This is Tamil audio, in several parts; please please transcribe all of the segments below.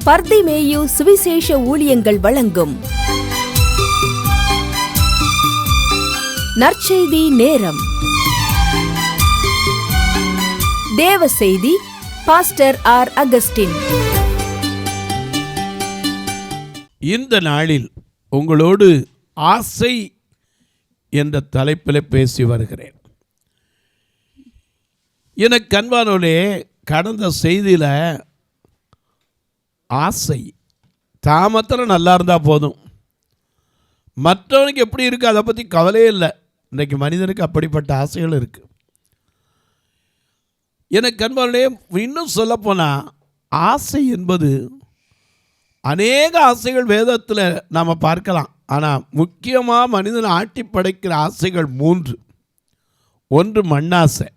பர்திமேயு சுவிசேஷ ஊழியங்கள் வழங்கும் நற்செய்தி நேரம். தேவ செய்தி பாஸ்டர் ஆர். அகஸ்டின். இந்த நாளில் உங்களோடு ஆசை என்ற தலைப்பில் பேசி வருகிறேன். எனக்கு அன்பானோரே, கடந்த செய்தியில் ஆசை தாமத்திரம் நல்லா இருந்தால் போதும், மற்றவனுக்கு எப்படி இருக்குது அதை பற்றி கவலையே இல்லை. இன்றைக்கு மனிதனுக்கு அப்படிப்பட்ட ஆசைகள் இருக்குது. எனக்கு அன்பானோரே, இன்னும் சொல்லப்போனால் ஆசை என்பது அநேக ஆசைகள் வேதத்தில் நாம் பார்க்கலாம். ஆனால் முக்கியமாக மனிதனை ஆட்டி படைக்கிற ஆசைகள் 3. ஒன்று மண்ணாசை,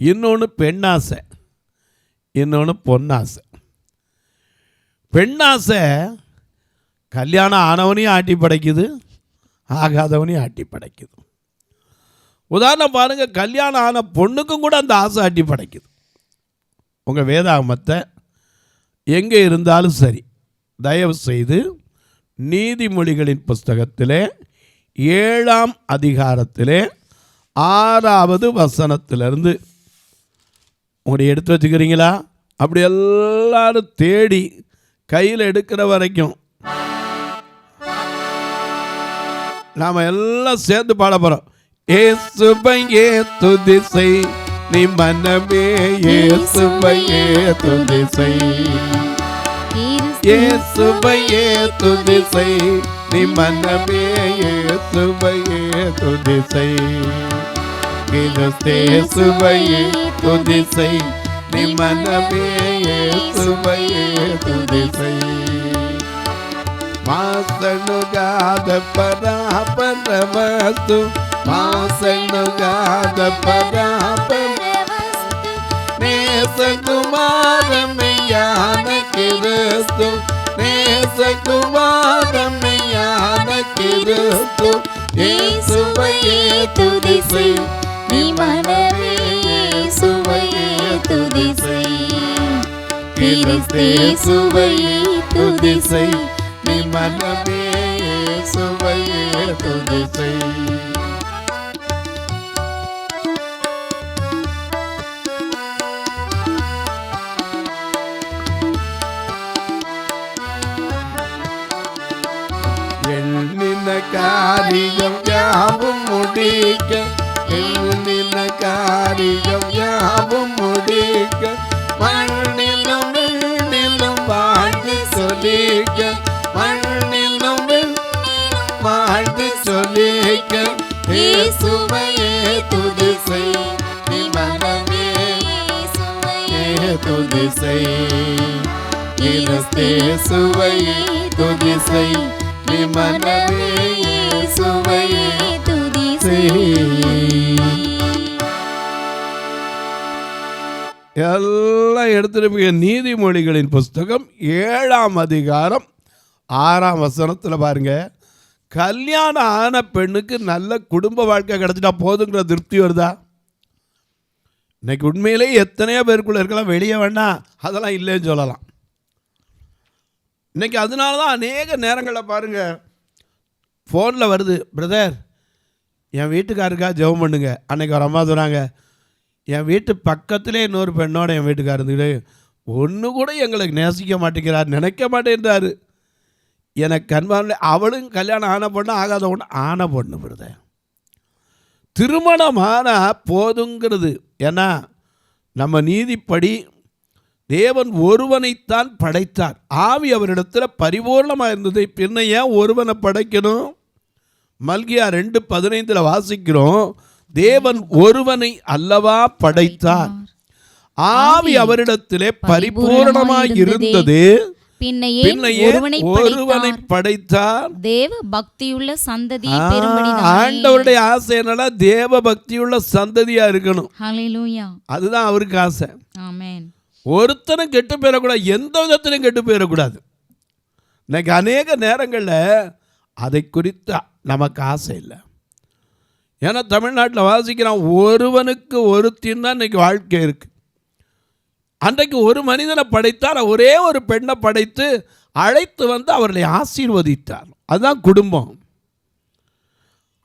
இன்னொன்று பெண்ணாசை, இன்னொன்று பொன்னாசை. பெண்ணாசை கல்யாணம் ஆனவனையும் ஆட்டி படைக்குது, ஆகாதவனையும் ஆட்டி படைக்குது. உதாரணம் பாருங்கள், கல்யாணம் ஆன பொண்ணுக்கும் கூட அந்த ஆசை ஆட்டி படைக்குது. உங்கள் வேதாகமத்தை எங்கே இருந்தாலும் சரி, தயவு செய்து நீதிமொழிகளின் புஸ்தகத்திலே 7ஆம் அதிகாரத்திலே 6வது வசனத்திலிருந்து உங்களுடைய எடுத்து வச்சுக்கிறீங்களா? அப்படி எல்லாரும் தேடி கையில் எடுக்கிற வரைக்கும் நாம் எல்லாம் சேர்ந்து பாட போகிறோம். ஏசுபையே துதிசை நீ மனமே, ஏசுபையே துதிசை, ஏசுபையே துதிசை நீ மனமே, ஏசுபையே துதிசை, கிறிஸ்தேசுபையே துதிசை நீ மனமே, ஏசுபையே துதிசை. மாசனுகாத பராபரவஸ்து, மாசனுகாத பராபரவஸ்து, நேசகுமாரமையான கிறிஸ்து, நேசகுமாரமையான கிறிஸ்து, இயேசுவையே துதிசை நீ மனமே, இயேசுவையே துதிசை, கிறிஸ்தேசுவையே துதிசை நீ மனமே, இயேசுவையே துதிசை. எண்ணின காரியம் யாவும் முடிக்க, எண்ணின காரியம் யாவும் முடிக்க, மண்ணிலும் விண்ணிலும் வாழ்ந்து சொல்லிக்க, மண்ணிலும் விண்ணிலும் வாழ்ந்து சொல்லிக்க, இயேசுவையே துதிசை நீ மனமே, இயேசுவையே துதிசை, கிறிஸ்தேசுவையே துதிசை நீ மனமே, இயேசுவையே துதிசை. எல்லாம் எடுத்துட்டு நீதிமொழிகளின் புஸ்தகம் 7ஆம் அதிகாரம் 6ஆம் வசனத்தில் பாருங்க. கல்யாணம் ஆன பெண்ணுக்கு நல்ல குடும்ப வாழ்க்கை கிடைச்சிட்டா போதுங்கிற திருப்தி வருதா? இன்னைக்கு உண்மையிலேயே எத்தனையோ பேருக்குள்ள இருக்கலாம், வெளியே வேண்டாம் அதெல்லாம் இல்லைன்னு சொல்லலாம். இன்றைக்கி அதனால தான் அநேக நேரங்களில் பாருங்கள் ஃபோனில் வருது, பிரதர் என் வீட்டுக்காருக்காக ஜெபம் பண்ணுங்க. அன்றைக்கி ஒரு அம்மா சொன்னாங்க, என் வீட்டு பக்கத்துலேயே இன்னொரு பெண்ணோட என் வீட்டுக்கார் இருந்துக்கிட்டு ஒன்று கூட எங்களுக்கு நேசிக்க மாட்டேங்கிறார், நினைக்க மாட்டேன்றாரு. எனக்கு அன்பான அவளும் கல்யாணம் ஆன பொண்ணு, ஆகாத பொண்ணு, ஆன பொண்ணு பிரதர். திருமணமான போதுங்கிறது. ஏன்னா நம்ம நீதிப்படி தேவன் ஒருவனைத்தான் படைத்தார், ஆவி அவரிடத்தில் பரிபூர்ணமாக இருந்தது. பின்ன ஏன் ஒருவனை படைக்கணும்? மல்கியா 2:15 வாசிக்கிறோம், தேவன் ஒருவனை அல்லவா படைத்தார், ஆவி அவரிடத்திலே பரிபூர்ணமாய் இருந்தது, பின்ன ஒருவனை படைத்தார். தேவ பக்தியுள்ள சந்ததி. ஆண்டவருடைய ஆசை என்னன்னா தேவ பக்தியுள்ள சந்ததியா இருக்கணும். ஹல்லேலூயா. அதுதான் அவருக்கு ஆசை. ஆமென். ஒருத்தனும் கெட்டு போயிடக்கூடாது, எந்த விதத்திலும் கெட்டு போயிடக்கூடாது. இன்னைக்கு அநேக நேரங்களில் அதை குறித்து நமக்கு ஆசை இல்லை. ஏன்னா தமிழ்நாட்டில் வாசிக்கிறான், ஒருவனுக்கு ஒருத்தின் தான் இன்றைக்கி வாழ்க்கை இருக்குது. அன்றைக்கு ஒரு மனிதனை படைத்தார், ஒரே ஒரு பெண்ணை படைத்து அழைத்து வந்து அவர்களை ஆசீர்வதித்தார். அதுதான் குடும்பம்.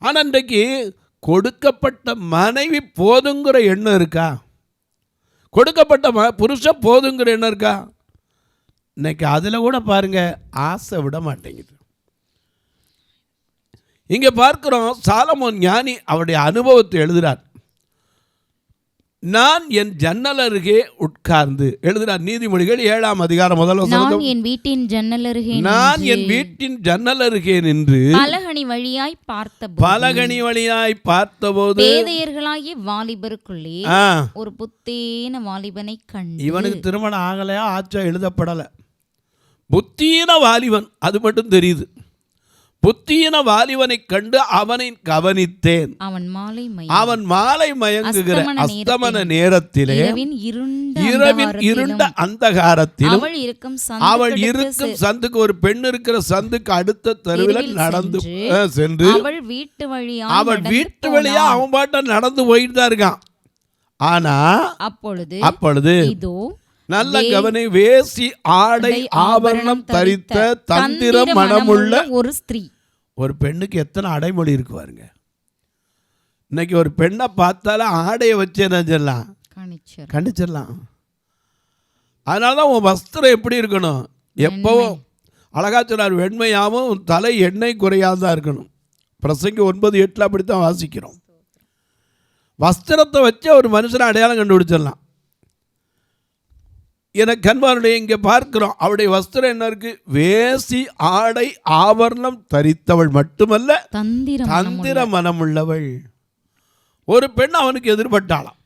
ஆனால் இன்றைக்கு கொடுக்கப்பட்ட மனைவி போதுங்கிற எண்ணம் இருக்கா? கொடுக்கப்பட்ட புருஷன் போதுங்கிற எண்ணம் இருக்கா? இன்னைக்கு அதில் கூட பாருங்க ஆசை விட மாட்டேங்குது. இங்கே பார்க்கிறோம், சாலமோன் ஞானி அவருடைய அனுபவத்தை எழுதுகிறார். நான் என் ஜன்னல் அருகே உட்கார்ந்து எழுதுகிறார். நீதிமொழிகள் 7ஆம் அதிகாரம் முதல் வசனம். நான் என் வீட்டின் ஜன்னல் அருகே நான் என் வீட்டின் ஜன்னல் அருகே நின்று பலகணி வழியாய் பார்த்தபோது பேதையர்களாகிய வாலிபருக்குள்ளே ஒரு புத்தீன வாலிபனை கண்டு. இவனுக்கு திருமணம் ஆகலையா ஆச்சா எழுதப்படலை. புத்தீன வாலிபன் அது மட்டும் தெரியுது. புத்தீன வாலிபனை கண்டு அவனை கவனித்தேன். அவன் மாலை மயங்குகிற அஸ்தமன நேரத்திலே இரவின் இருண்ட அந்தகாரத்திலும் அவள் இருக்கும் சந்துக்கு, ஒரு பெண் இருக்கிற சந்துக்கு அடுத்த தெருவில் நடந்து சென்று அவள் வீட்டு வழியா அவன் பாட்ட நடந்து போயிட்டு தான் இருக்கான். ஆனா அப்பொழுது நல்ல கவனி, வேசி ஆடை ஆபரணம் தரித்த தந்திர மனமுள்ள ஒரு ஸ்திரீ. ஒரு பெண்ணுக்கு எத்தனை அடைமொழி இருக்கு பாருங்க. இன்னைக்கு ஒரு பெண்ணை பார்த்தாலும் ஆடையை வச்சு என்ன சொல்லலாம், கண்டிச்சிடலாம். அதனாலதான் உன் வஸ்திரம் எப்படி இருக்கணும், எப்பவும் அழகா சொன்னார், வெண்மையாகவும் தலை எண்ணெய் குறையாதான் இருக்கணும். பிரசங்கி 9:8 அப்படித்தான் வாசிக்கிறோம். வஸ்திரத்தை வச்சு ஒரு மனுஷனை அடையாளம் கண்டுபிடிச்சிடலாம். எனக்கு கண்பாருடைய இங்கே பார்க்கிறோம், அவருடைய வஸ்திரம் என்ன இருக்கு, வேசி ஆடை ஆபரணம் தரித்தவள் மட்டுமல்ல தந்திர மனமுள்ளவள். ஒரு பெண் அவனுக்கு எதிர்பட்டாளாம்.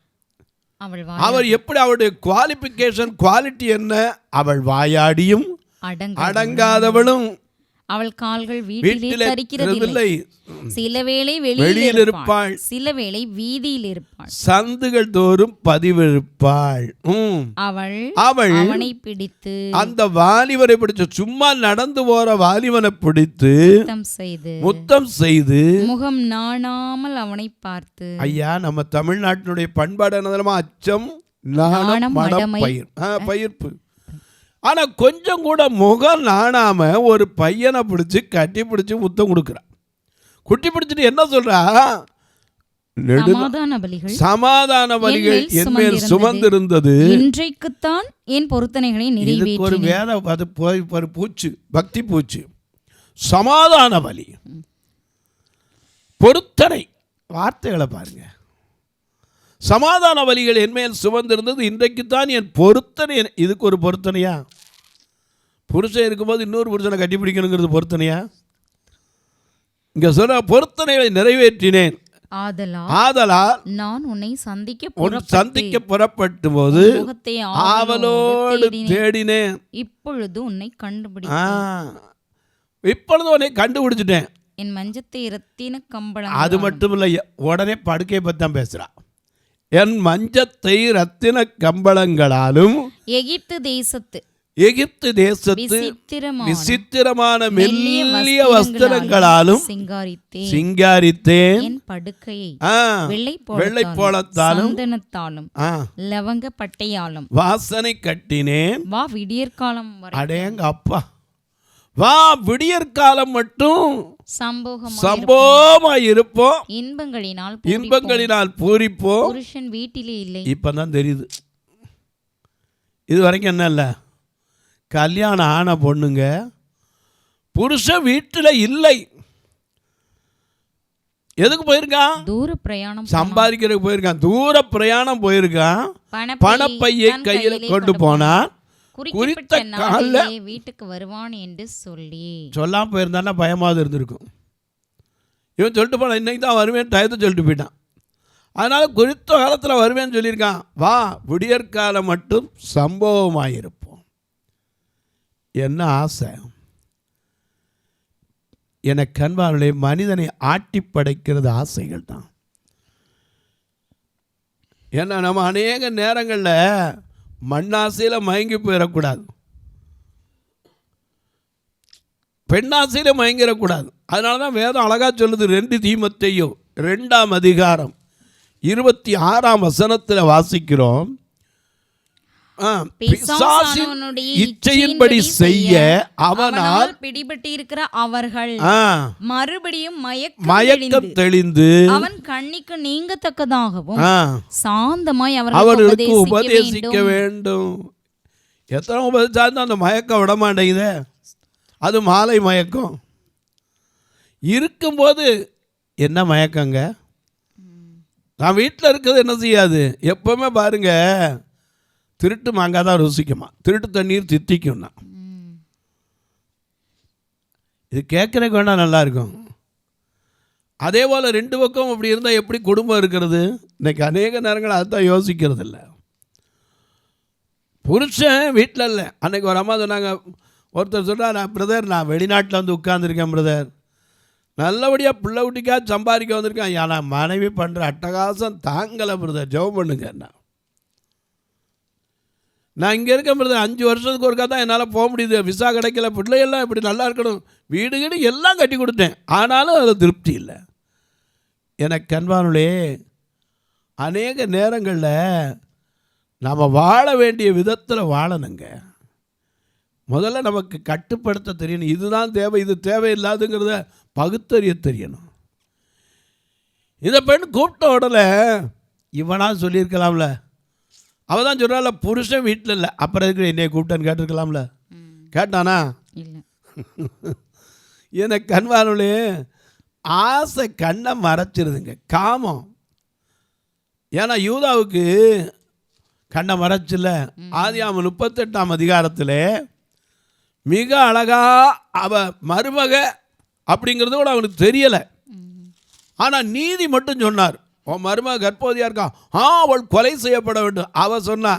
அவர் எப்படி, அவருடைய குவாலிஃபிகேஷன் குவாலிட்டி என்ன, அவள் வாயாடியும் அடங்காதவளும், அவள் கால்கள் வீட்டிலே தரிக்கிறதில்லை, சில வேளை வெளியில் இருப்பாள், சில வேளை வீதியில் இருப்பாள், சந்துகள் தோறும் பதிவிருப்பாள். அவள் அவனை பிடித்து, அந்த வாலிபனை பிடிச்சு, சும்மா நடந்து போற வாலிபனை பிடித்து முத்தம் செய்து முகம் நாணாமல் அவனை பார்த்து. ஐயா, நம்ம தமிழ்நாட்டினுடைய பண்பாடு என்னதுமா, அச்சம் நாணம் மடம் பயிர்ப்பு. ஆனா கொஞ்சம் கூட முகம் நாணாம ஒரு பையனை பிடிச்சி கட்டி பிடிச்சி முத்தம் கொடுக்குறான். குட்டி பிடிச்சிட்டு என்ன சொல்றா, சமாதான பலிகள் என் மேல் சுமந்திருந்தது, இன்றைக்குத்தான் என் பொருத்தனைகளை நிறைவேற்றினேன். ஒரு வேத அது போய் பூச்சு, பக்தி பூச்சு. சமாதான பலி, பொருத்தனை, வார்த்தைகளை பாருங்க. சமாதான பலிகள் என் மேல் சுமந்திருந்தது, இன்றைக்குத்தான் என் பொருத்தனை. இதுக்கு ஒரு பொருத்தனையா? புருஷன் இருக்கும்போது இன்னொரு புருஷனை கட்டிப்பிடிக்கணுங்கிறது பொருத்தனையா? இங்க சொல்ற பொருத்தனைகளை நிறைவேற்றினேன். ஆதலால் நான் உன்னை சந்திக்க புறப்பட்ட போது ஆவலோடு தேடினேன். இப்பொழுது உன்னை கண்டுபிடிச்சிட்டேன். என் மஞ்சத்தை இரத்தின கம்பளம். அது மட்டும் இல்லை, உடனே படுக்கையை பற்றி தான் பேசுறா. என் மஞ்சத்தை இரத்தின கம்பளங்களாலும் எகிப்து தேசத்து விசித்திரமான மெல்லிய வஸ்திரங்களாலும் சிங்காரித்தேன். வெள்ளை போலத்தாலும் லவங்க பட்டையாலும் வாசனை கட்டினேன். வா விடியற்காலம் வரை. அடேங்க அப்பா, வா விடியற்காலம் மட்டும் சம்பவமாய் இருப்போம், இன்பங்களினால் பூரிப்போம். புருஷன் வீட்டிலே இல்லை. இப்பதான் தெரியுது. இது வரைக்கும் என்ன இல்லை, கல்யாணம் ஆன பொண்ணுங்க புருஷன் வீட்டில் இல்லை. எதுக்கு போயிருக்கான்? தூர பிரயாணம் சம்பாதிக்கிறதுக்கு போயிருக்கான். தூர பிரயாணம் போயிருக்கான். பணப்பையை கையில் கொண்டு போனான். குறித்த காலில் வீட்டுக்கு வருவான் என்று சொல்லாம போயிருந்தான்னா பயமாவது இருந்திருக்கும். இவன் சொல்லிட்டு போனான், இன்னைக்கு தான் வருவேன், டயத்தை சொல்லிட்டு போயிட்டான். அதனால குறித்த காலத்தில் வருவேன்னு சொல்லியிருக்கான். வா விடியற்காலம் மட்டும் சம்பவமாயிருப்போம். என்ன ஆசை! எனக்கு கண்பார்களே, மனிதனை ஆட்டி படைக்கிறது ஆசைகள் தான். ஏன்னா நம்ம அநேக நேரங்களில் மண்ணாசையில் மயங்கி போயிடக்கூடாது, பெண்ணாசையில் மயங்கிடக்கூடாது. அதனால தான் வேதம் அழகா சொல்லுது. 2 தீமோத்தேயு 2ஆம் அதிகாரம் 26ஆம் வசனத்தில் வாசிக்கிறோம். பிசாசானவனுடைய இச்சையின்படி செய்ய அவனால் பிடிபட்டிருக்கிற அவர்கள் மறுபடியும் மயக்கம் தெளிந்து அவன் கண்ணிக்கு நீங்கத்தக்கதாகவும் சாந்தமாய் அவர்களுக்கு உபதேசிக்க வேண்டும். எத்தனை உபதேசிச்சாலும் அந்த மயக்கம் விட மாட்டேங்குதே. அது மாலை மயக்கம். இருக்கும்போது என்ன மயக்கங்க? நான் வீட்டில் இருக்கிறது என்ன செய்யாது. எப்பவுமே பாருங்க, திருட்டு மாங்காய் தான் ருசிக்குமா, திருட்டு தண்ணீர் தித்திக்கும்னா. இது கேட்குறக்கு வேணா நல்லா இருக்கும். அதே போல் ரெண்டு பக்கம் அப்படி இருந்தால் எப்படி குடும்பம் இருக்கிறது? இன்னைக்கு அநேக நேரங்கள் அதுதான் யோசிக்கிறது இல்லை. புருஷன் வீட்டில் இல்லை. அன்றைக்கி ஒரு அம்மா சொன்னாங்க, ஒருத்தர் சொன்னார், பிரதர் நான் வெளிநாட்டில் வந்து உட்காந்துருக்கேன் பிரதர், நல்லபடியாக பிள்ளை குட்டிக்காக சம்பாதிக்க வந்திருக்கேன், ஆனால் மனைவி பண்ணுற அட்டகாசம் தாங்கலை பிரதர், ஜெபம் பண்ணுங்க. நான் இங்கே இருக்கேன் பிரதர், 5 வருஷத்துக்கு ஒருக்கா தான் என்னால் போக முடியுது, விசா கிடைக்கல, பிள்ளைகள்லாம் இப்படி நல்லா இருக்கணும், வீடு வீடு எல்லாம் கட்டி கொடுத்தேன், ஆனாலும் அதில் திருப்தி இல்லை. எனக்கு அன்பானுளே, அநேக நேரங்களில் நாம் வாழ வேண்டிய விதத்தில் வாழணுங்க. முதல்ல நமக்கு கட்டுப்படுத்த தெரியணும். இதுதான் தேவை, இது தேவையில்லாதுங்கிறத பகுத்தறிய தெரியணும். இந்த பெண் கூப்பிட்ட உடனே இவனா சொல்லியிருக்கலாம்ல, அவள் தான் சொல்கிறாள் புருஷன் வீட்டில் இல்லை, அப்புறம் எதுக்கு என்னைய கூப்பிட்டான்னு கேட்டிருக்கலாம்ல. கேட்டானா? எனக்கு கண்வானே, ஆசை கண்ணை மறைச்சிருதுங்க, காமம். ஏன்னா யூதாவுக்கு கண்ணை மறைச்சில்ல. ஆதியாகமம் 38ஆம் அதிகாரத்தில் மிக அழகா அவ மருமக அப்படிங்கிறது கூட அவனுக்கு தெரியலை. ஆனால் நீதி மட்டும் சொன்னார், உன் மருமக கர்ப்பவதியாக இருக்கான், அவள் கொலை செய்யப்பட வேண்டும். அவள் சொன்னா,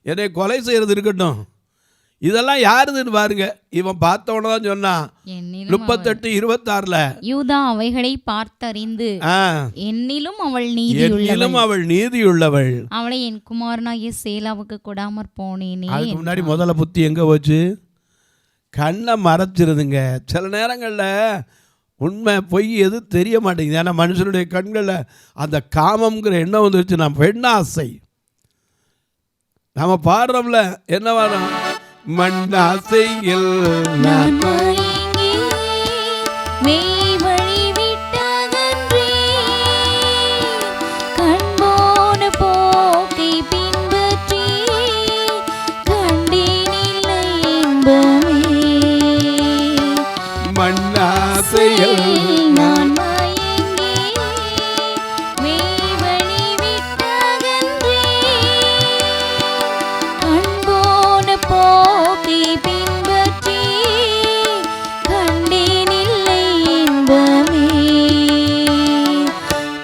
என்னை கொலை செய்கிறது இருக்கட்டும், இதெல்லாம் யாருதுன்னு பாருங்க. இவன் பார்த்தவன தான் சொன்னான். 38:26 யூதா அவைகளை பார்த்தறிந்து என்னிலும் அவள் நீதியுள்ளவள், அவளை என் குமாரனாகிய சேலாவுக்கு கொடாமற் போனேனே. அதுக்கு முன்னாடி முதல்ல புத்தி எங்க போச்சு? கண்ணை மறைச்சிருதுங்க. சில நேரங்களில் உண்மை பொய் எது தெரிய மாட்டேங்குது. ஏன்னா மனுஷனுடைய கண்களில் அந்த காமம்ங்கிற எண்ணம் வந்துருச்சு. நான் பெண்ணாசை, நம்ம பாடுறோம்ல, என்ன வாரம், மண்ணாசையில் நான் நான்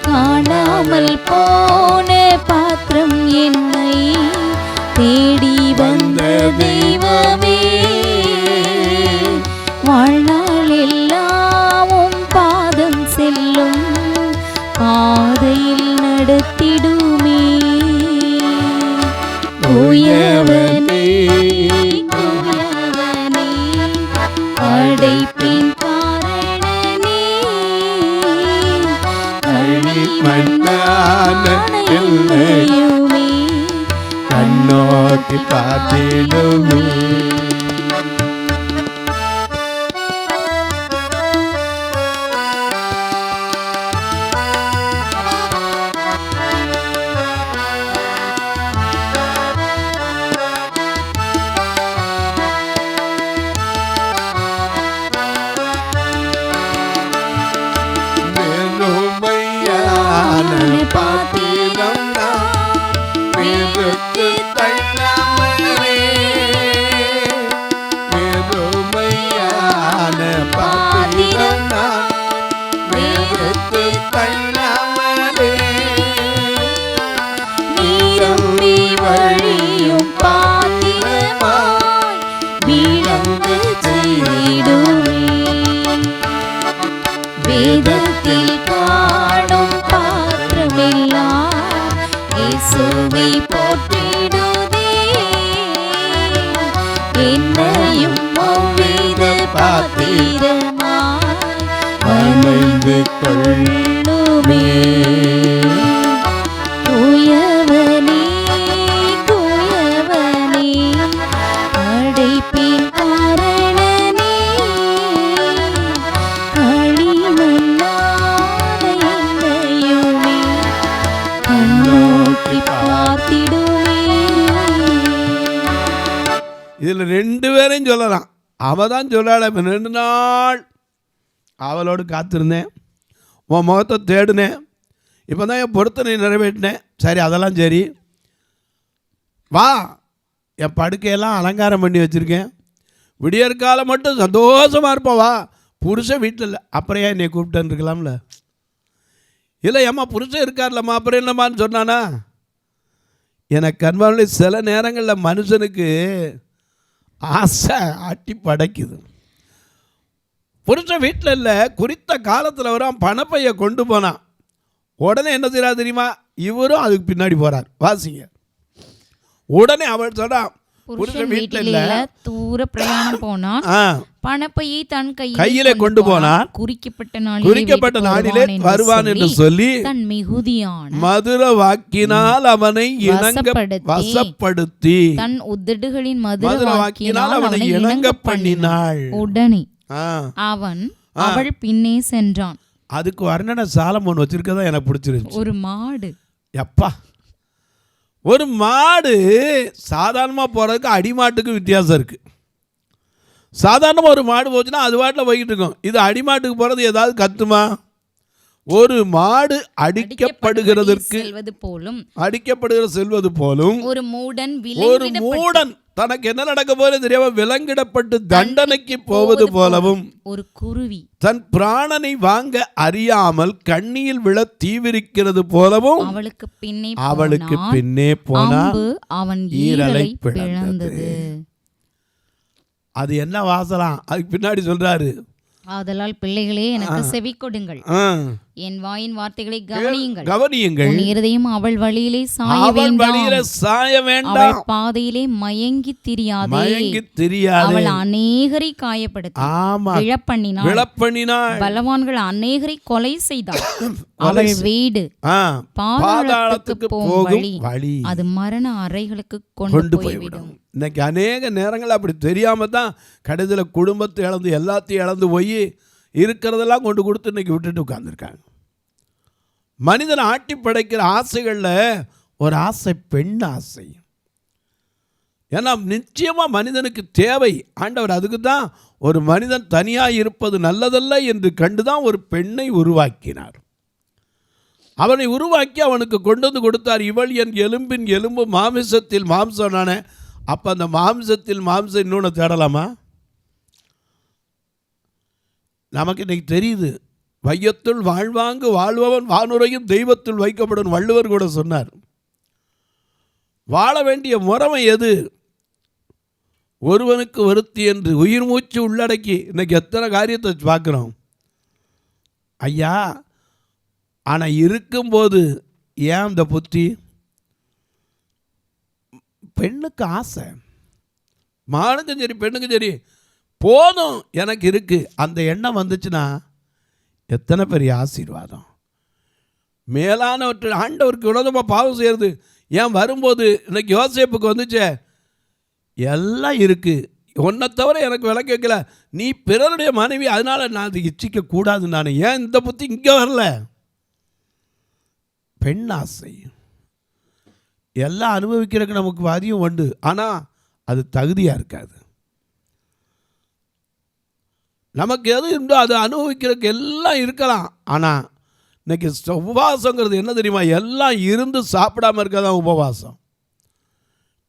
காணாமல் போன பாத்திரம் என்னை தேடி வந்த தெய்வமே, வாழ்நாள் எல்லாமும் பாதம் செல்லும் பாதையில் நடத்திடுமே. உயவனே உயவனே படைப்பின் காரணனே, மண்ணான எல்லையுமே கண்ணோக்கி பார்த்திடுமே. பாத்திரம் வேறுக்கு தள்ளாமலே, வெறுமையான பாத்திரம் வேறுக்கு தள்ளாமலே, நீரம்பி வழியும் பாத்திரமாய் விளங்கு செய்திடுமே. வேதத்தில் காணும் இயேசுவை போற்றிடுதே, என்னையும் அவ்வித பாத்திரமாய் அணைந்து கொள்ளுமே. குயவனே குயவனே இதில் 2 பேரையும் சொல்லலாம். அவள் தான் சொல்லலை, 2 நாள் அவளோடு காத்திருந்தேன், உன் முகத்தை தேடினேன், இப்போ தான் என் பொருத்தனை நிறைவேற்றினேன். சரி, அதெல்லாம் சரி, வா, என் படுக்கையெல்லாம் அலங்காரம் பண்ணி வச்சுருக்கேன், விடியற்காலம் மட்டும் சந்தோஷமாக இருப்பா, வா. புருஷன் வீட்டில் இல்லை, அப்புறம் ஏன் என்னை கூப்பிட்டேன்னு இருக்கலாம்ல. இல்லை, ஏம்மா புருஷன் இருக்கார்லம்மா, அப்புறம் என்னம்மான்னு சொன்னானா. எனக்கு அன்பான சில நேரங்களில் மனுஷனுக்கு ஆசை ஆட்டி படைக்குது. புருஷன் வீட்டில் இல்லை, குறித்த காலத்தில் வரும், பணப்பையை கொண்டு போனான். உடனே என்ன செய்யறா தெரியுமா, இவரும் அதுக்கு பின்னாடி போகிறார். வாசிங்க. உடனே அவள் சொல்கிறான், புருஷன் வீட்டில் இல்லை, தூர பிரயாணம் போனான், பணப்பையை தன் கையிலே கொண்டு போனான், குறிக்கப்பட்ட நாளிலே வருவான் என்று சொல்லி தன் மிகுதியான மதுர வாக்கினால் அவனை வசப்படுத்தி தன் உதடுகளின் மதுர வாக்கினால் அவனை இணங்க பண்ணினாள். உடனே அவன் அவள் பின்னே சென்றான். அதுக்கு வர்ணனை சாலமோன் வச்சிருக்கதான் எனக்கு பிடிச்சிருந்துச்சு. ஒரு மாடு, எப்பா, ஒரு மாடு சாதாரணமாக போகிறதுக்கு அடிமாட்டுக்கு வித்தியாசம் இருக்குது. சாதாரணமாக ஒரு மாடு போச்சுன்னா அது வாட்டில் போய்கிட்டு இருக்கும். இது அடிமாட்டுக்கு போகிறது ஏதாவது கத்துமா? ஒரு மாடு அடிக்கப்படுகிறதற்கு செல்வது போலும் ஒரு மூடன் தனக்கு என்ன நடக்க போது தெரியாம விலங்கிடப்பட்டு தண்டனைக்கு போவது போலவும் ஒரு குருவி தன் பிராணனை வாங்க அறியாமல் கண்ணியில் விழ தீவிரிக்கிறது போலவும் அவளுக்கு பின்னே போனா அவன் ஈரலை பிளந்தது. அது என்ன வாசலாம், அதுக்கு பின்னாடி சொல்றாரு, ஆதலால் பிள்ளைகளே எனக்கு செவி கொடுங்கள், என் வாயின் வார்த்தைகளை கவனியுங்கள், இருதயம் அவள் வழியிலே சாய வேண்டாம், அவள் பாதையிலே மயங்கி திரியாதே, அவள் அநேகரை காயப்படுத்தி விழப்பண்ணினாள், பலவான்கள் அநேகரை கொலை செய்தாள், அவள் வீடு பாதாளத்துக்கு போகும் வழி, அது மரண அறைகளுக்கு கொண்டு போய்விடும். இன்னைக்கு அநேக நேரங்கள் அப்படி தெரியாம தான் கடைசியில் குடும்பத்தை இழந்து எல்லாத்தையும் இழந்து போய் இருக்கிறதெல்லாம் கொண்டு கொடுத்து இன்னைக்கு விட்டுட்டு உட்கார்ந்துருக்காங்க. மனிதன் ஆட்டி படைக்கிற ஆசைகளில் ஒரு ஆசை பெண் ஆசை. ஏன்னா நிச்சயமாக மனிதனுக்கு தேவை. ஆண்டவர் அதுக்கு தான் ஒரு மனிதன் தனியாக இருப்பது நல்லதல்ல என்று கண்டுதான் ஒரு பெண்ணை உருவாக்கினார். அவனை உருவாக்கி அவனுக்கு கொண்டு வந்து கொடுத்தார். இவள் என் எலும்பின் எலும்பு மாமிசத்தில் மாம்சனான. அப்போ அந்த மாம்சத்தில் மாம்சம் இன்னொன்று தேடலாமா? நமக்கு இன்னைக்கு தெரியுது, வையத்துள் வாழ்வாங்கு வாழ்பவன் வானுரையும் தெய்வத்துள் வைக்கப்படும் வள்ளுவர் கூட சொன்னார். வாழ வேண்டிய முறைமை எது? ஒருவனுக்கு வருத்தி என்று உயிர் மூச்சு உள்ளடக்கி இன்னைக்கு எத்தனை காரியத்தை பார்க்குறோம் ஐயா. ஆனால் இருக்கும்போது ஏன் அந்த புத்தி? பெண்ணுக்கு ஆசை, மானுக்கும் சரி பெண்ணுக்கும் சரி, போதும் எனக்கு இருக்கு அந்த எண்ணம் வந்துச்சுன்னா எத்தனை பெரிய ஆசீர்வாதம். மேலானவற்றை ஆண்டவருக்கு விரோதமாக பாவம் செய்கிறது ஏன் வரும்போது இன்னைக்கு யோசேப்புக்கு வந்துச்சே, எல்லாம் இருக்கு, உன்னை தவிர எனக்கு விளக்க வைக்கல, நீ பிறருடைய மனைவி, அதனால நான் அது இச்சிக்க கூடாது. நான் ஏன் இந்த புத்தி இங்கே வரல? பெண் ஆசை. எல்லாம் அனுபவிக்கிறதுக்கு நமக்கு வாதியம் உண்டு, ஆனால் அது தகுதியாக இருக்காது. நமக்கு எது இருந்தோ அதை அனுபவிக்கிறதுக்கு எல்லாம் இருக்கலாம். ஆனால் இன்னைக்கு உபவாசங்கிறது என்ன தெரியுமா? எல்லாம் இருந்து சாப்பிடாமல் இருக்கதான் உபவாசம்.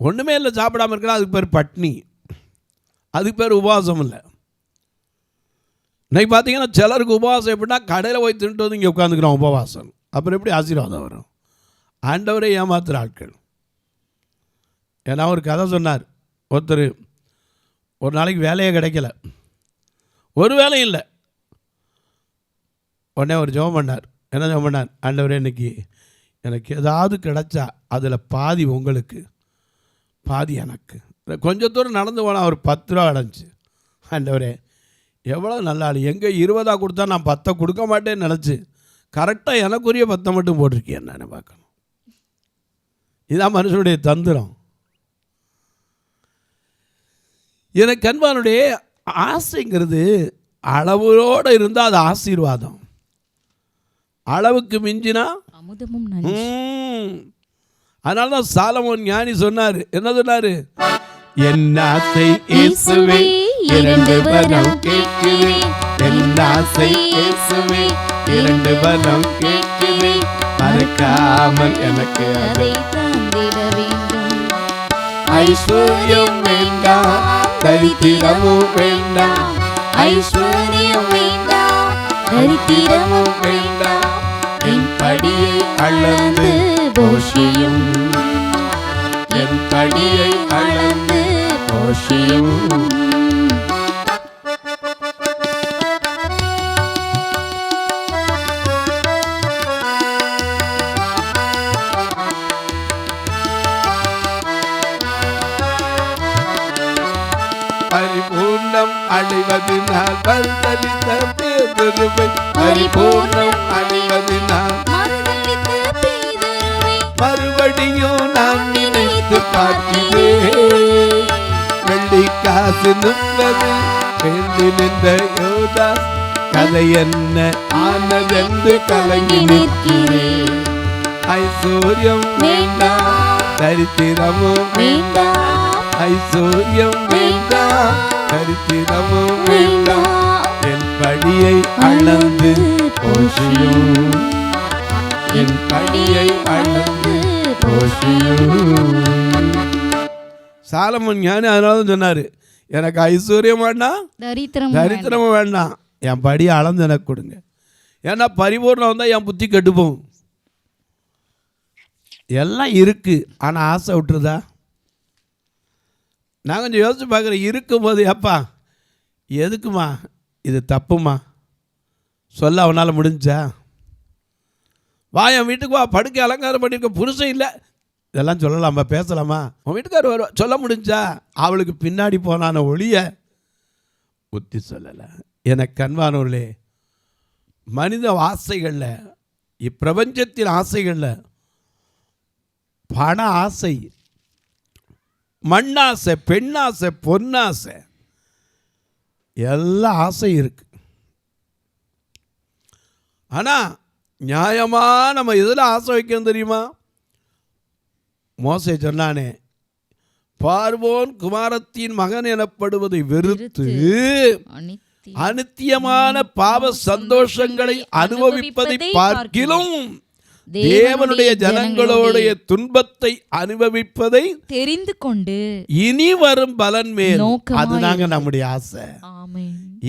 ஒன்றுமே இல்லை சாப்பிடாமல் இருக்கலாம், அதுக்கு பேர் பட்னி, அதுக்கு பேர் உபவாசம் இல்லை. இன்னைக்கு பார்த்தீங்கன்னா சிலருக்கு உபவாசம் எப்படின்னா கடையில் போய் தின்ட்டு வந்து இங்கே உட்காந்துக்கிறோம் உபவாசம். அப்புறம் எப்படி ஆசீர்வாதம் வரும்? ஆண்டவரே ஏமாத்துகிற ஆட்கள். ஏன்னா ஒரு கதை சொன்னார். ஒருத்தர் ஒரு நாளைக்கு வேலையே கிடைக்கல, ஒரு வேலையும் இல்லை. உடனே ஒரு ஜெபம் பண்ணார். என்ன ஜெபம் பண்ணார்? ஆண்டவரே இன்னைக்கு எனக்கு ஏதாவது கிடைச்சா அதில் பாதி உங்களுக்கு பாதி எனக்கு. கொஞ்சம் தூரம் நடந்து போனால் ஒரு 10 ரூபா அடைஞ்சி, ஆண்டவரே எவ்வளோ நல்ல ஆள், எங்கே 20 கொடுத்தா நான் 10 கொடுக்க மாட்டேன்னு நினச்சி கரெக்டாக எனக்குரிய 10 மட்டும் போட்டிருக்கேன் நான் பார்க்கணும். இதான் மனுஷனுடைய தந்திரம். எனக்கு அன்பானுடைய ஆசைங்கிறது அளவோடு இருந்தால் அது ஆசீர்வாதம், அளவுக்கு மிஞ்சினா அமுதமும். அதனால தான் சாலமோன் ஞானி சொன்னார். என்ன சொன்னார்? என் ஆசை இயேசுவே இரண்டு வரம் கேட்கிறேன், என் ஆசை இயேசுவே இரண்டு வரம் கேட்கிறேன், மறக்காமல் எனக்கு அதை தந்திட வேண்டும். ஐஸ்வர்யம் வேண்டாம், தரித்திரமும் வேண்டாம், ஐஸ்வர்யம் வேண்டாம், தரித்திரமும் வேண்டாம், என் படியை அளந்து போஷியும், என் படியை அளந்து போஷியும். பரிபூர்ணம் அடைவதினால் பரிதலித்த பேதுருவை, பரிபூர்ணம் அடைவதினால் மறுபடியும் நான் நினைத்து பார்க்கிறேன். வெள்ளி காசு 30 வேண்டி நின்ற யோதாஸ் கதை என்ன ஆனதென்று கலங்கி நிற்கிறேன். ஐஸ்வர்யம் வேண்டாம், தரித்திரமும் வேண்டாம், ஐஸ்வர்யம் வேண்டாம், தரித்திரமும் வேண்டாம், என் படியை அளந்து போஷியும், என் படியை அளந்து போஷியும். சாலமன் ஞானி அதனால தான் சொன்னாரு, எனக்கு ஐஸ்வர்யம் வேண்டாம், தரித்திரமும் வேண்டாம், என் படியை அளந்து எனக்கு கொடுங்க. ஏன்னா பரிபூர்ணம் வந்தால் என் புத்தி கெட்டுப்போம். எல்லாம் இருக்கு, ஆனால் ஆசை விட்டுருதா? நான் கொஞ்சம் யோசிச்சு பார்க்குறேன். இருக்கும்போது அப்பா எதுக்குமா இது தப்புமா சொல்ல அவனால் முடிஞ்சா? வா என் வீட்டுக்கு வா, படுக்கை அலங்காரம் பண்ணியிருக்க, புருஷன் இல்லை, இதெல்லாம் சொல்லலாமா, பேசலாமா? உன் வீட்டுக்காரர் வருவா, சொல்ல முடிஞ்சா? அவளுக்கு பின்னாடி போனான ஒளிய புத்தி சொல்லலை. எனக்கு கண்வானவர்களே, மனித ஆசைகளில், இப்பிரபஞ்சத்தின் ஆசைகளில் பண ஆசை, மண்ணாசை, பெண்ணாசை, பொன்னாசை, எல்லா ஆசை இருக்கு. ஆனால் நியாயமாக நம்ம எதில் ஆசை வைக்கணும் தெரியுமா? மோசே சொன்னானே, பார்வோன் குமாரத்தின் மகன் எனப்படுவதை வெறுத்து அனித்தியமான பாவ சந்தோஷங்களை அனுபவிப்பதை பார்க்கிலும் தேவனுடைய ஜனங்களுடைய துன்பத்தை அனுபவிப்பதை தெரிந்து கொண்டு இனி வரும் பலன் மேல், அதுதாங்க நம்முடைய ஆசை.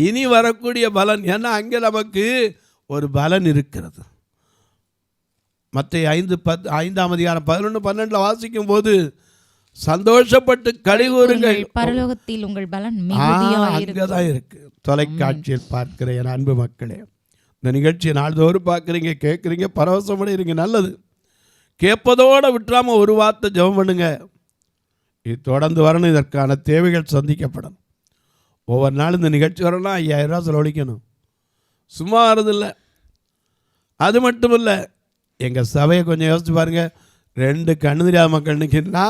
இனி வரக்கூடிய பலன். ஏன்னா அங்கே நமக்கு ஒரு பலன் இருக்கிறது. மத்தேயு 5:11 வாசிக்கும் போது சந்தோஷப்பட்டு கலிகூருங்கள், பரலோகத்தில் உங்கள் பலன் அங்கதான் இருக்கு. தொலைக்காட்சியில் பார்க்கிற என் அன்பு மக்களே, இந்த நிகழ்ச்சியை நாள்தோறும் பார்க்குறீங்க, கேட்குறீங்க, பரவசமடைகிறீங்க, நல்லது. கேட்பதோடு விட்டுறாமல் ஒரு வார்த்தை ஜெபம் பண்ணுங்க. இது தொடர்ந்து வரணும், இதற்கான தேவைகள் சந்திக்கப்படணும். ஒவ்வொரு நாள் இந்த நிகழ்ச்சி வரணும்னா 5000 ரூபா செலவழிக்கணும். சும்மா வரதில்லை. அது மட்டும் இல்லை, எங்கள் சபையை கொஞ்சம் யோசிச்சு பாருங்கள். 2 கண்ணு தெரியாத மக்கள் நிற்கிறேன்னா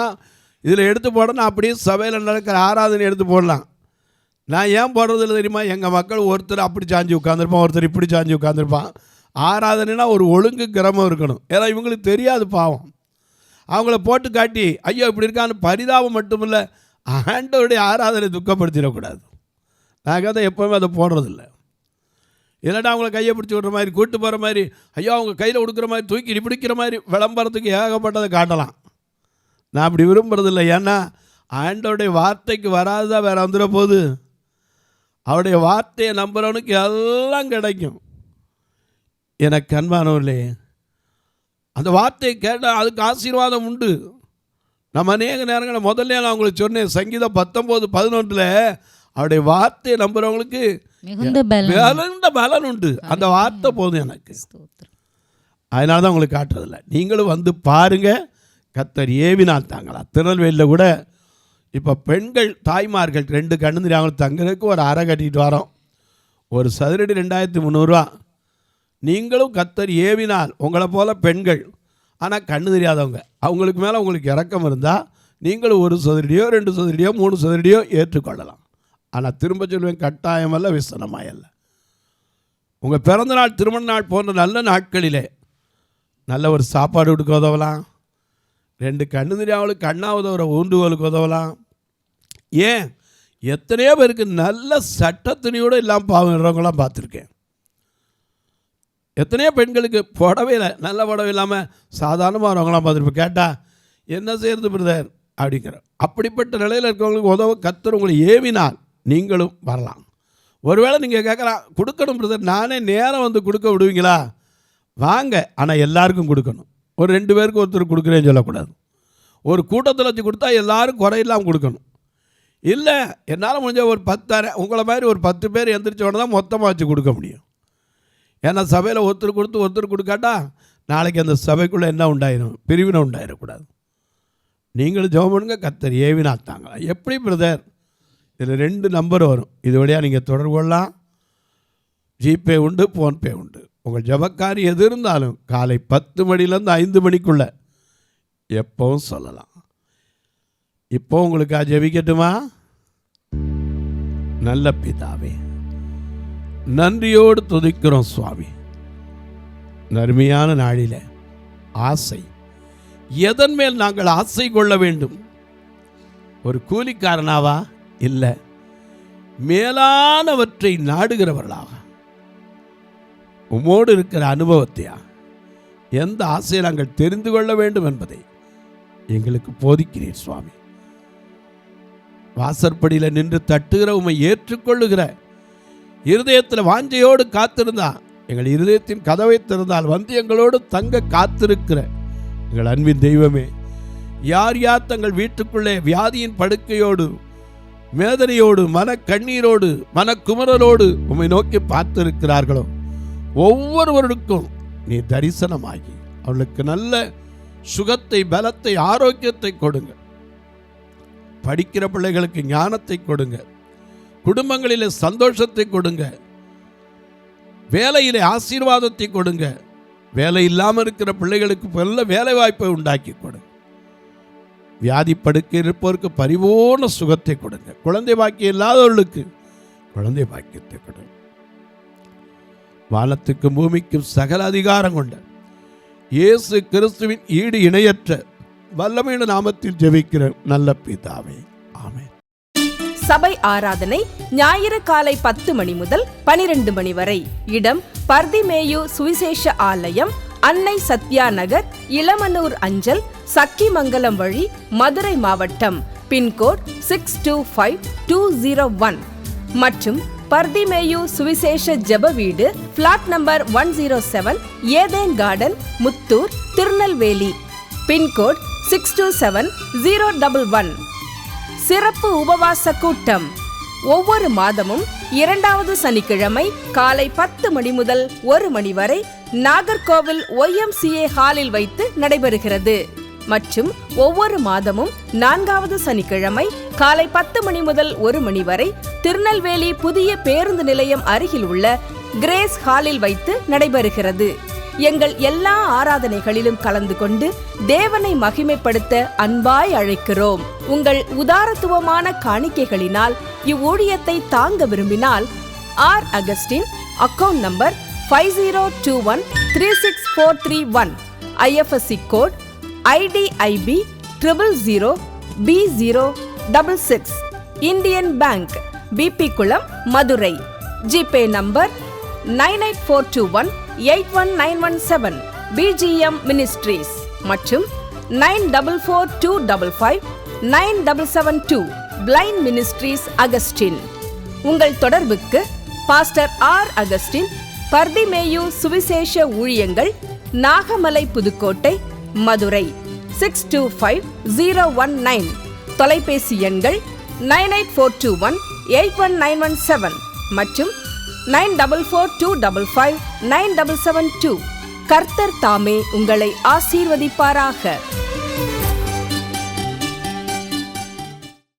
இதில் எடுத்து போடணும். அப்படியே சபையில் நடக்கிற ஆராதனை எடுத்து போடலாம். நான் ஏன் போடுறதில்ல தெரியுமா? எங்கள் மக்கள் ஒருத்தர் அப்படி சாஞ்சி உட்காந்துருப்பான், ஒருத்தர் இப்படி சாஞ்சி உட்காந்துருப்பான். ஆராதனைனா ஒரு ஒழுங்கு கிரமம் இருக்கணும். ஏன்னா இவங்களுக்கு தெரியாது பாவம். அவங்கள போட்டு காட்டி ஐயோ இப்படி இருக்கான்னு பரிதாபம் மட்டுமில்லை, ஆண்டவருடைய ஆராதனை துக்கப்படுத்திடக்கூடாது. நாங்கள் அதை எப்போவுமே அதை போடுறதில்ல. இல்லைன்னா அவங்கள கையை பிடிச்சி விடுற மாதிரி, கூட்டு போகிற மாதிரி, ஐயோ அவங்க கையில் கொடுக்குற மாதிரி, தூக்கி பிடிக்கிற மாதிரி விளம்பரத்துக்கு ஏகப்பட்டதை காட்டலாம். நான் அப்படி விரும்புறதில்லை. ஏன்னா ஆண்டவருடைய வார்த்தைக்கு வராதுதான் வேறு வந்துட போகுது. அவருடைய வார்த்தையை நம்புறவனுக்கு எல்லாம் கிடைக்கும். எனக்கு அன்பானவர்களே, அந்த வார்த்தையை கேட்டால் அதுக்கு ஆசீர்வாதம் உண்டு. நம்ம அநேக நேரங்களில் முதல்ல நான் உங்களுக்கு சொன்னேன், சங்கீதம் 19:11 அவருடைய வார்த்தையை நம்புறவங்களுக்கு மிகுந்த பலன் உண்டு. அந்த வார்த்தை போதும் எனக்கு. அதனால தான் உங்களுக்கு காட்டுறதில்ல. நீங்களும் வந்து பாருங்க. கர்த்தர் ஏவினால் தாங்களா. திருநெல்வேலியில் கூட இப்போ பெண்கள் தாய்மார்கள் 2 கண்ணு தெரியாமல் தங்குறதுக்கு ஒரு அறை கட்டிட்டு வரோம். ஒரு சதுரடி 2300 ரூபா. நீங்களும் கர்த்தர் ஏவினால் உங்களை போல பெண்கள், ஆனால் கண்ணு தெரியாதவங்க, அவங்களுக்கு மேலே உங்களுக்கு இரக்கம் இருந்தால் நீங்களும் 1 சதுரடியோ 2 சதுரடியோ 3 சதுரடியோ ஏற்றுக்கொள்ளலாம். ஆனால் திரும்ப சொல்லுவேன், கட்டாயமல்ல, விசனமாயல்ல. உங்கள் பிறந்தநாள், திருமண நாள் போன்ற நல்ல நாட்களிலே நல்ல ஒரு சாப்பாடு கொடுக்க உதவலாம். 2 கண்ணு தெரியாமலுக்கு கண்ணா உதவுற ஊண்டுகோலுக்கு உதவலாம். ஏன் எத்தனையோ பேருக்கு நல்ல சட்டத்துணியோடு இல்லாமல் பாவம் பார்த்துருக்கேன். எத்தனையோ பெண்களுக்கு புடவையில் நல்ல புடவை இல்லாமல் சாதாரணமாக வரவங்களாம் பார்த்துருப்பேன். கேட்டால் என்ன செய்கிறது பிரதர் அப்படிங்கிற. அப்படிப்பட்ட நிலையில் இருக்கவங்களுக்கு உதவ கர்த்தர் உங்களை ஏவினால் நீங்களும் வரலாம். ஒருவேளை நீங்கள் கேட்கலாம், கொடுக்கணும் பிரதர், நானே நேரம் வந்து கொடுக்க விடுவீங்களா? வாங்க, ஆனால் எல்லாருக்கும் கொடுக்கணும். ஒரு 2 பேருக்கு ஒருத்தர் கொடுக்குறேன்னு சொல்லக்கூடாது. ஒரு கூட்டத்தில் வச்சு கொடுத்தா எல்லோரும் குறையில்லாமல் கொடுக்கணும். இல்லை, என்னால் முடிஞ்ச ஒரு 10 உங்களை மாதிரி ஒரு 10 பேர் எந்திரிச்சோன்னு தான் மொத்தமாக வச்சு கொடுக்க முடியும். ஏன்னா சபையில் ஒருத்தர் கொடுத்து ஒருத்தர் கொடுக்காட்டா நாளைக்கு அந்த சபைக்குள்ளே என்ன உண்டாயிரும்? பிரிவினை உண்டாயிடக்கூடாது. நீங்களும் ஜெபம் பண்ணுங்க, கர்த்தர் ஏவினாத்தாங்க. எப்படி பிரதர்? இதில் 2 நம்பர் வரும். இது வழியாக நீங்கள் தொடர்பு கொள்ளலாம். ஜிபே உண்டு, ஃபோன்பே உண்டு. உங்கள் ஜபக்காரி எது இருந்தாலும் காலை 10 மணிலேருந்து 5 மணிக்குள்ளே எப்பவும் சொல்லலாம். இப்போ உங்களுக்கு ஜெபிக்கட்டுமா? நல்ல பிதாவே, நன்றியோடு துதிக்கிறோம் சுவாமி. நன்மையான நாளில் ஆசை, எதன் மேல் நாங்கள் ஆசை கொள்ள வேண்டும்? ஒரு கூலிக்காரனாவா? இல்லை, மேலானவற்றை நாடுகிறவர்களாக, உம்மோடு இருக்கிற அனுபவத்தையா, எந்த ஆசையை நாங்கள் தெரிந்து கொள்ள வேண்டும் என்பதை எங்களுக்கு போதிக்கிறீர் சுவாமி. வாசற்படியில் நின்று தட்டுகிற உம்மை ஏற்றுக்கொள்ளுகிற இருதயத்தில் வாஞ்சையோடு காத்திருந்தா, எங்கள் இருதயத்தின் கதவை திறந்தால் வந்து எங்களோடு தங்க காத்திருக்கிற எங்கள் அன்பின் தெய்வமே, யார் யார் தங்கள் வீட்டுக்குள்ளே வியாதியின் படுக்கையோடு, வேதனையோடு, மன கண்ணீரோடு, மனக்குமரலோடு உம்மை நோக்கி பார்த்திருக்கிறார்களோ ஒவ்வொருவருக்கும் நீ தரிசனமாகி அவர்களுக்கு நல்ல சுகத்தை, பலத்தை, ஆரோக்கியத்தை கொடுங்க. படிக்கிற பிள்ளைகளுக்கு ஞானத்தை கொடுங்க. குடும்பங்களிலே சந்தோஷத்தை கொடுங்க. வேலையிலே ஆசீர்வாதத்தை கொடுங்க. வேலை இல்லாமல் இருக்கிற பிள்ளைகளுக்கு நல்ல வேலை வாய்ப்பை உண்டாக்கி கொடுங்க. வியாதி படுக்கை இருப்பவருக்கு பரிபூர்ண சுகத்தை கொடுங்க. குழந்தை பாக்கியம் இல்லாதவர்களுக்கு குழந்தை பாக்கியத்தை கொடுங்க. வானத்துக்கும் பூமிக்கும் சகல அதிகாரம் கொண்ட இயேசு கிறிஸ்துவின் ஈடு இணையற்ற வல்லமையான நாமத்தில் ஜெபிக்கிற நல்ல பிதாவே, ஆமென். சபை ஆராதனை ஞாயிறு காலை 10 மணி முதல் 12 மணி வரை. இடம் பர்திமேயு சுவிசேஷ ஆலயம், அன்னை சத்யா நகர், இளமனூர் அஞ்சல், சக்கிமங்கலம் வழி, மதுரை மாவட்டம். பின்கோட் 625201 மற்றும் பர்திமேயு சுவிசேஷ ஜெப வீடு, flat number 107, Eden garden, Muthur, Tirunelveli. Pincode 627011. சிறப்பு உபவாச கூட்டம் ஒவ்வொரு மாதமும் 2வது சனிக்கிழமை காலை 10 மணி முதல் 1 மணி வரை நாகர்கோவில் YMCA ஹாலில் வைத்து நடைபெறுகிறது. மற்றும் ஒவ்வொரு மாதமும் 4வது சனிக்கிழமை காலை 10 மணி முதல் 1 மணி வரை திருநெல்வேலி புதிய பேருந்து நிலையம் அருகில் உள்ள கிரேஸ் ஹாலில் வைத்து நடைபெறுகிறது. எங்கள் எல்லா ஆராதனைகளிலும் கலந்து கொண்டு தேவனை மகிமைப்படுத்த அன்பாய் அழைக்கிறோம். உங்கள் உதாரத்துவமான காணிக்கைகளினால் இவ்வூழியத்தை தாங்க விரும்பினால் R Augustine, account number 5021364331, IFSC code IDIB 000B066, Indian bank, BP Kulam, Madurai. GPay number 9842181917, BGM ministries மற்றும் 9442559772, பிளைண்ட் மினிஸ்ட்ரீஸ் அகஸ்டின். உங்கள் தொடர்புக்கு பாஸ்டர் ஆர் அகஸ்டின், பர்திமேயு சுவிசேஷ ஊழியங்கள், நாகமலை, புதுக்கோட்டை, மதுரை 625019. தொலைபேசி எண்கள் 9842181917 மற்றும் 9442559772. கர்த்தர் தாமே உங்களை ஆசீர்வதிப்பாராக.